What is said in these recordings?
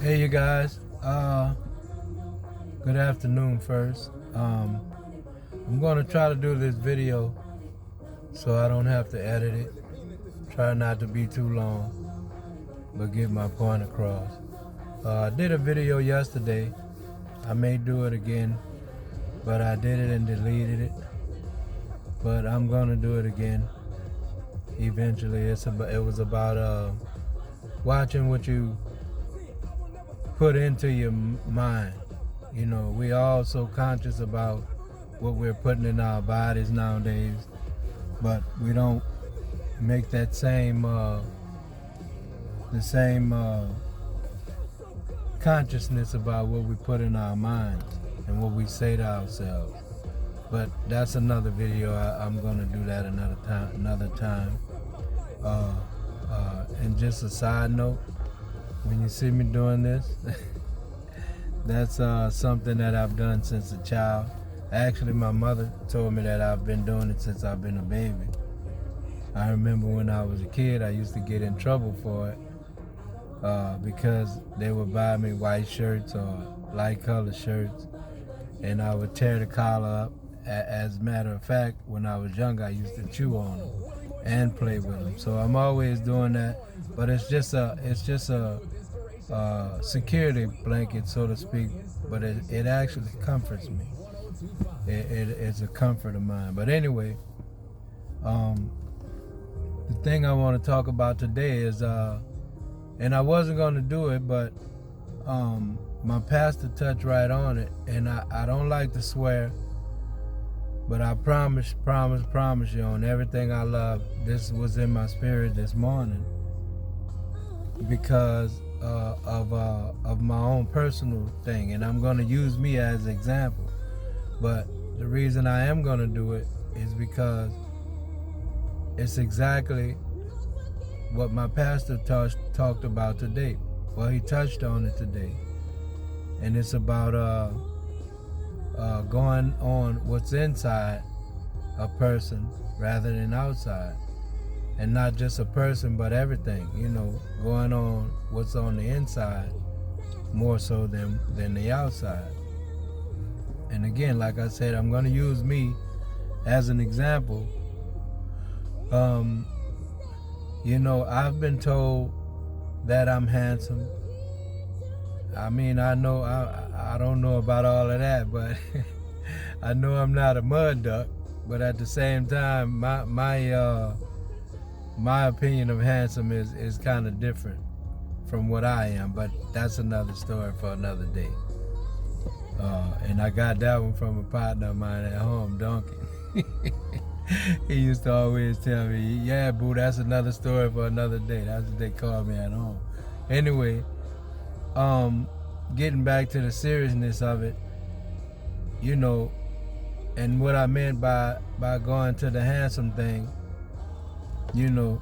Hey, you guys. Good afternoon first. I'm going to try to do this video so I don't have to edit it. Try not to be too long, but get my point across. I did a video yesterday. I may do it again, but I did it and deleted it. But I'm going to do it again eventually. It was about watching what you put into your mind. You know, we all so conscious about what we're putting in our bodies nowadays, but we don't make that same consciousness about what we put in our minds and what we say to ourselves. But that's another video. I'm gonna do that another time. And just a side note, when you see me doing this, that's something that I've done since a child. Actually, my mother told me that I've been doing it since I've been a baby. I remember when I was a kid, I used to get in trouble for it because they would buy me white shirts or light colored shirts, and I would tear the collar up. As a matter of fact, when I was young, I used to chew on them and play with them. So I'm always doing that, but it's just a security blanket, so to speak, but it actually comforts me. It's a comfort of mine. But anyway, the thing I want to talk about today is, and I wasn't going to do it, but my pastor touched right on it, and I don't like to swear, but I promise you on everything I love, this was in my spirit this morning because of my own personal thing, and I'm going to use me as an example. But the reason I am going to do it is because it's exactly what my pastor talked about today. Well, he touched on it today, and it's about going on what's inside a person rather than outside. And not just a person, but everything, you know, going on what's on the inside more so than the outside. And again, like I said, I'm going to use me as an example. You know, I've been told that I'm handsome. I mean, I know, I don't know about all of that, but I know I'm not a mud duck. But at the same time, my opinion of handsome is kind of different from what I am, but that's another story for another day. And I got that one from a partner of mine at home, Duncan. He used to always tell me, yeah, boo, that's another story for another day. That's what they call me at home. Anyway, getting back to the seriousness of it, you know, and what I meant by going to the handsome thing, you know,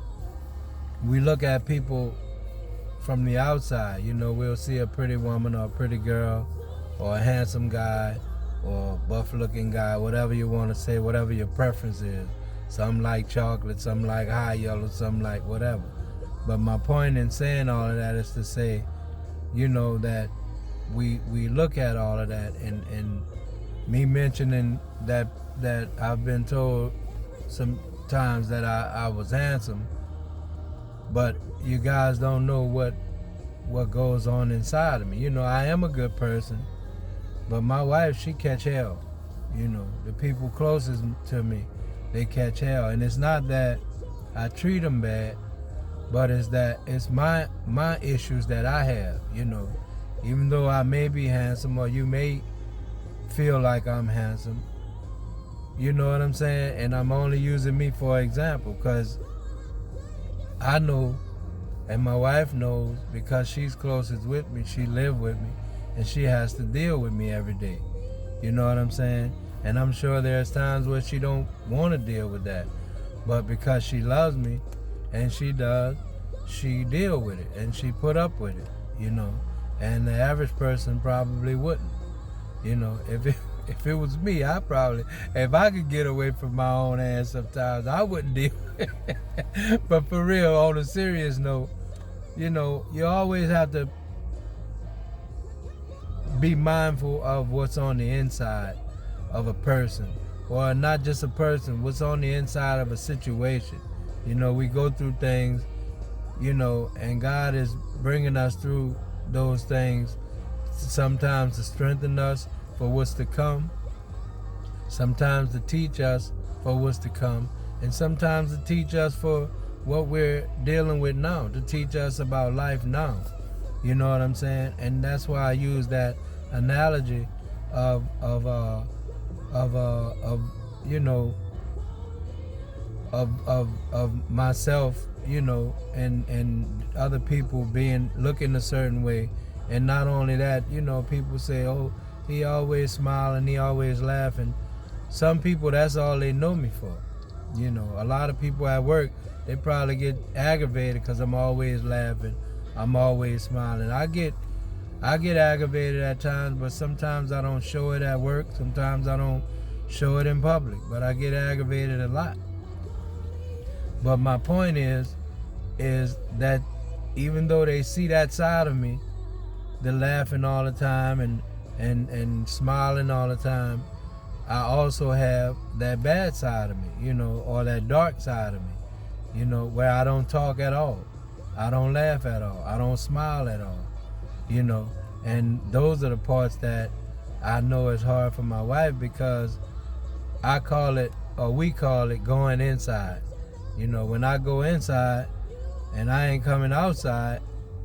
we look at people from the outside. You know, we'll see a pretty woman or a pretty girl or a handsome guy or a buff-looking guy, whatever you want to say, whatever your preference is. Some like chocolate, some like high yellow, some like whatever. But my point in saying all of that is to say, you know, that we look at all of that, and me mentioning that I've been told some times that I was handsome, but you guys don't know what goes on inside of me. You know, I am a good person, but my wife, she catch hell. You know, the people closest to me, they catch hell. And it's not that I treat them bad, but it's that it's my issues that I have, you know. Even though I may be handsome, or you may feel like I'm handsome, you know what I'm saying? And I'm only using me for example, because I know, and my wife knows, because she's closest with me, she live with me, and she has to deal with me every day. You know what I'm saying? And I'm sure there's times where she don't want to deal with that. But because she loves me, and she does, she deal with it, and she put up with it, you know. And the average person probably wouldn't. You know, if it was me, I probably, if I could get away from my own ass sometimes, I wouldn't deal with it. But for real, on a serious note, you know, you always have to be mindful of what's on the inside of a person, or not just a person, what's on the inside of a situation. You know, we go through things, you know, and God is bringing us through those things sometimes to strengthen us for what's to come, sometimes to teach us for what's to come, and sometimes to teach us for what we're dealing with now, to teach us about life now. You know what I'm saying? And that's why I use that analogy of you know, of myself, you know, and other people being looking a certain way. And not only that, you know, people say, oh, he always smiling, he always laughing. Some people, that's all they know me for. You know, a lot of people at work, they probably get aggravated because I'm always laughing, I'm always smiling. I get aggravated at times, but sometimes I don't show it at work. Sometimes I don't show it in public, but I get aggravated a lot. But my point is that even though they see that side of me, the laughing all the time and smiling all the time, I also have that bad side of me, you know, or that dark side of me, you know, where I don't talk at all, I don't laugh at all, I don't smile at all, you know. And those are the parts that I know is hard for my wife, because I call it, or we call it, going inside. You know, when I go inside and I ain't coming outside,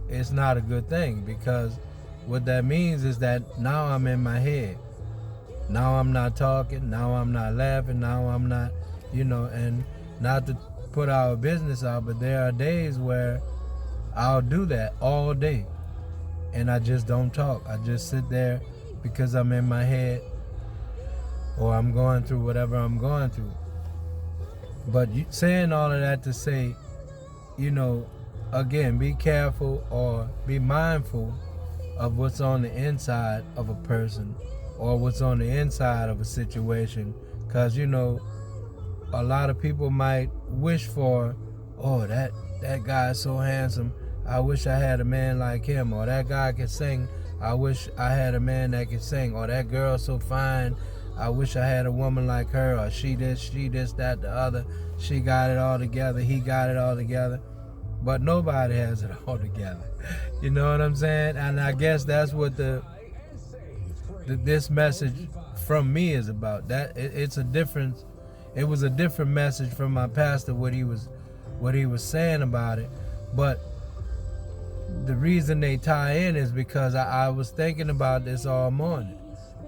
it's not a good thing, because what that means is that now I'm in my head. Now I'm not talking, now I'm not laughing, now I'm not, you know. And not to put our business out, but there are days where I'll do that all day and I just don't talk. I just sit there because I'm in my head, or I'm going through whatever I'm going through. But saying all of that to say, you know, again, be careful or be mindful of what's on the inside of a person, or what's on the inside of a situation. Because, you know, a lot of people might wish for, oh, that guy's so handsome, I wish I had a man like him. Or that guy can sing, I wish I had a man that can sing. Or that girl's so fine, I wish I had a woman like her. Or she this, that, the other. She got it all together, he got it all together. But nobody has it all together. You know what I'm saying? And I guess that's what this message from me is about. That it's a difference. It was a different message from my pastor, what he was saying about it. But the reason they tie in is because I was thinking about this all morning.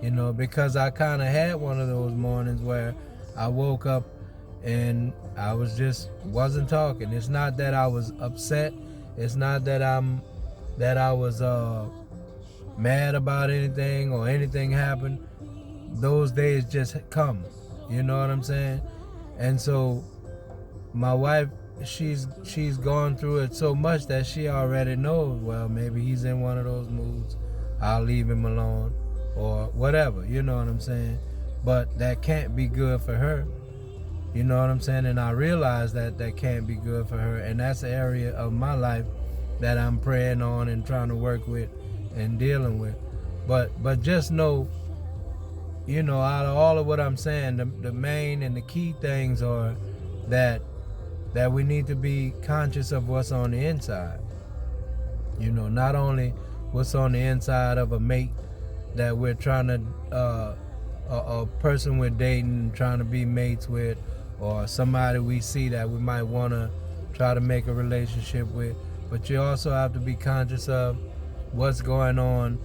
You know, because I kind of had one of those mornings where I woke up and I wasn't talking. It's not that I was upset. It's not that I was mad about anything or anything happened. Those days just come. You know what I'm saying? And so my wife, she's gone through it so much that she already knows, well, maybe he's in one of those moods, I'll leave him alone, or whatever. You know what I'm saying? But that can't be good for her. You know what I'm saying? And I realize that can't be good for her. And that's an area of my life that I'm praying on and trying to work with and dealing with. But just know, you know, out of all of what I'm saying, the main and the key things are that we need to be conscious of what's on the inside. You know, not only what's on the inside of a mate that we're trying to, a person we're dating, trying to be mates with, or somebody we see that we might want to try to make a relationship with, but you also have to be conscious of what's going on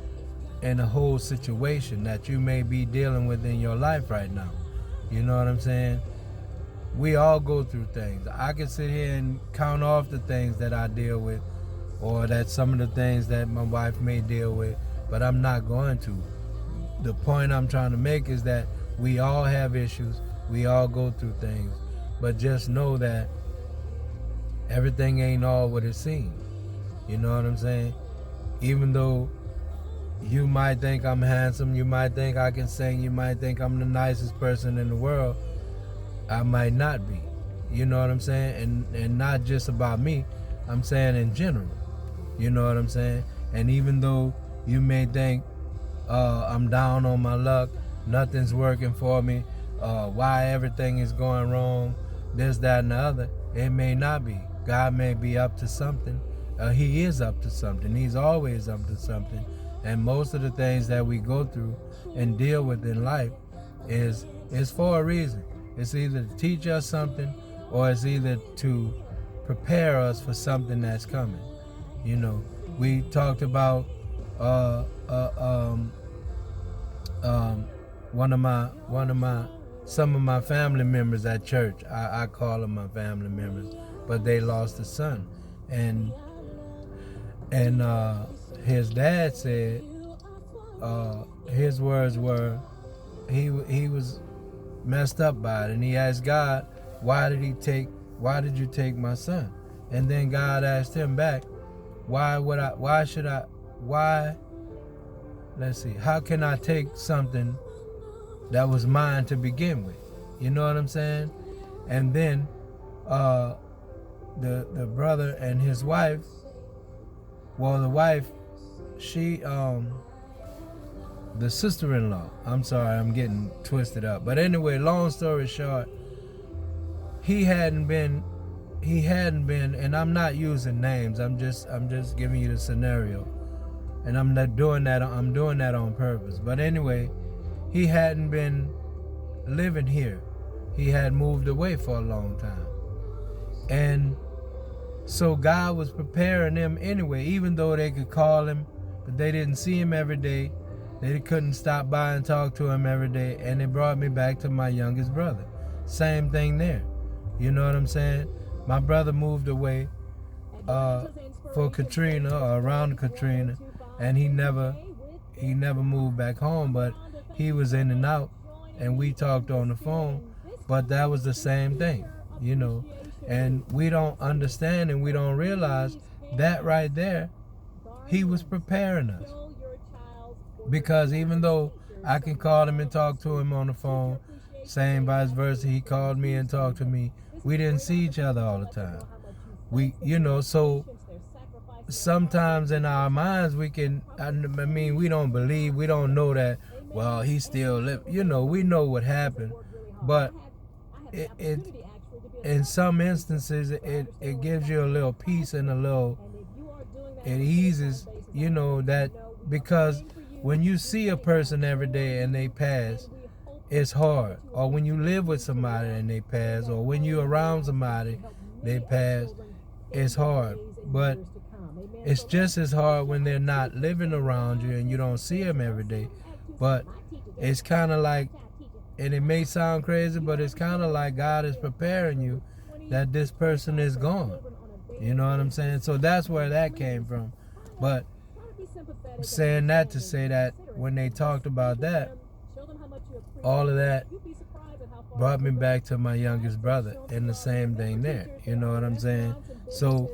in a whole situation that you may be dealing with in your life right now. You know what I'm saying? We all go through things. I can sit here and count off the things that I deal with, or that some of the things that my wife may deal with, but I'm not going to. The point I'm trying to make is that we all have issues. We all go through things. But just know that everything ain't all what it seems. You know what I'm saying? Even though you might think I'm handsome, you might think I can sing, you might think I'm the nicest person in the world, I might not be. You know what I'm saying? And not just about me, I'm saying in general. You know what I'm saying? And even though you may think I'm down on my luck, nothing's working for me, why everything is going wrong, this, that, and the other. It may not be. God may be up to something. He is up to something. He's always up to something. And most of the things that we go through and deal with in life is for a reason. It's either to teach us something, or it's either to prepare us for something that's coming. You know, we talked about some of my family members at church. I call them my family members, but they lost a son, and his dad said, his words were, he was messed up by it, and he asked God, why did you take my son? And then God asked him back, how can I take something that was mine to begin with? You know what I'm saying? And then the brother and his wife, well, the wife, she the sister-in-law, I'm sorry, I'm getting twisted up, but anyway, long story short, he hadn't been, and I'm not using names, I'm just giving you the scenario, and I'm doing that on purpose. But anyway, he hadn't been living here. He had moved away for a long time. And so God was preparing them anyway, even though they could call him, but they didn't see him every day. They couldn't stop by and talk to him every day. And it brought me back to my youngest brother. Same thing there. You know what I'm saying? My brother moved away for Katrina, or around Katrina, and he never moved back home, but he was in and out, and we talked on the phone, but that was the same thing, you know. And we don't understand, and we don't realize that right there, he was preparing us. Because even though I can call him and talk to him on the phone, same vice versa, he called me and talked to me, we didn't see each other all the time. So sometimes in our minds we don't believe, we don't know that, well, he still lived. You know, we know what happened, but it in some instances it gives you a little peace and it eases, you know, that, because when you see a person every day and they pass, it's hard. Or when you live with somebody and they pass, or when you're around somebody, they pass, it's hard. But it's just as hard when they're not living around you and you don't see them every day. But it's kind of like, and it may sound crazy, but it's kind of like God is preparing you that this person is gone. You know what I'm saying? So that's where that came from. But saying that to say that when they talked about that, all of that brought me back to my youngest brother, and the same thing there. You know what I'm saying? So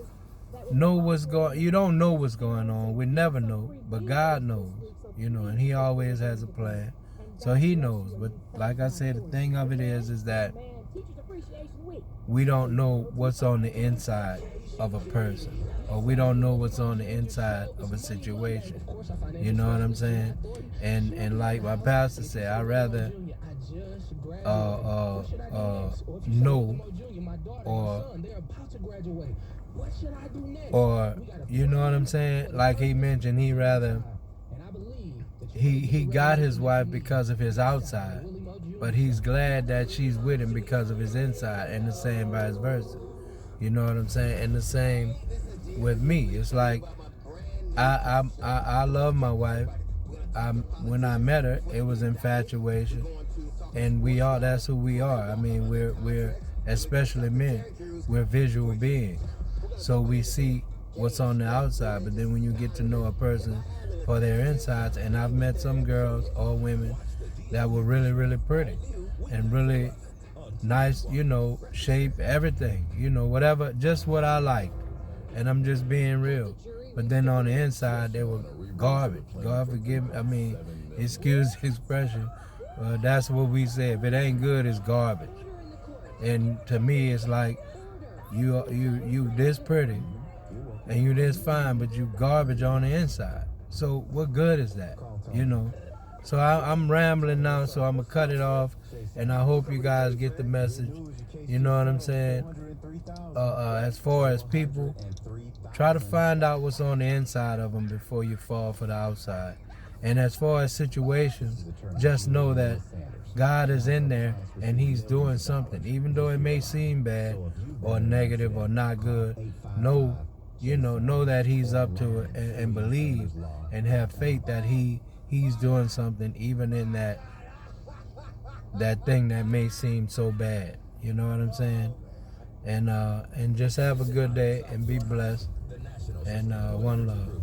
you don't know what's going on. We never know, but God knows, you know, and he always has a plan. So he knows. But like I said, the thing of it is that we don't know what's on the inside of a person, or we don't know what's on the inside of a situation. You know what I'm saying? And like my pastor said, I'd rather know, or you know what I'm saying? Like he mentioned, he got his wife because of his outside, but he's glad that she's with him because of his inside, and the same vice versa. You know what I'm saying? And the same with me. It's like I love my wife. When I met her, it was infatuation, and that's who we are. I mean, we're especially men, we're visual beings, so we see what's on the outside. But then when you get to know a person for their insides, and I've met some girls or women that were really, really pretty and really nice, you know, shape, everything, you know, whatever, just what I liked. And I'm just being real. But then on the inside, they were garbage. God forgive me. I mean, excuse the expression. That's what we say. If it ain't good, it's garbage. And to me, it's like you this pretty and you this fine, but you garbage on the inside. So what good is that? You know. So I'm rambling now, so I'm gonna cut it off, and I hope you guys get the message. You know what I'm saying? As far as people, try to find out what's on the inside of them before you fall for the outside. And as far as situations, just know that God is in there and He's doing something, even though it may seem bad or negative or not good. Know that He's up to it, and believe and have faith that He's doing something, even in that thing that may seem so bad. You know what I'm saying? And just have a good day and be blessed. And one love.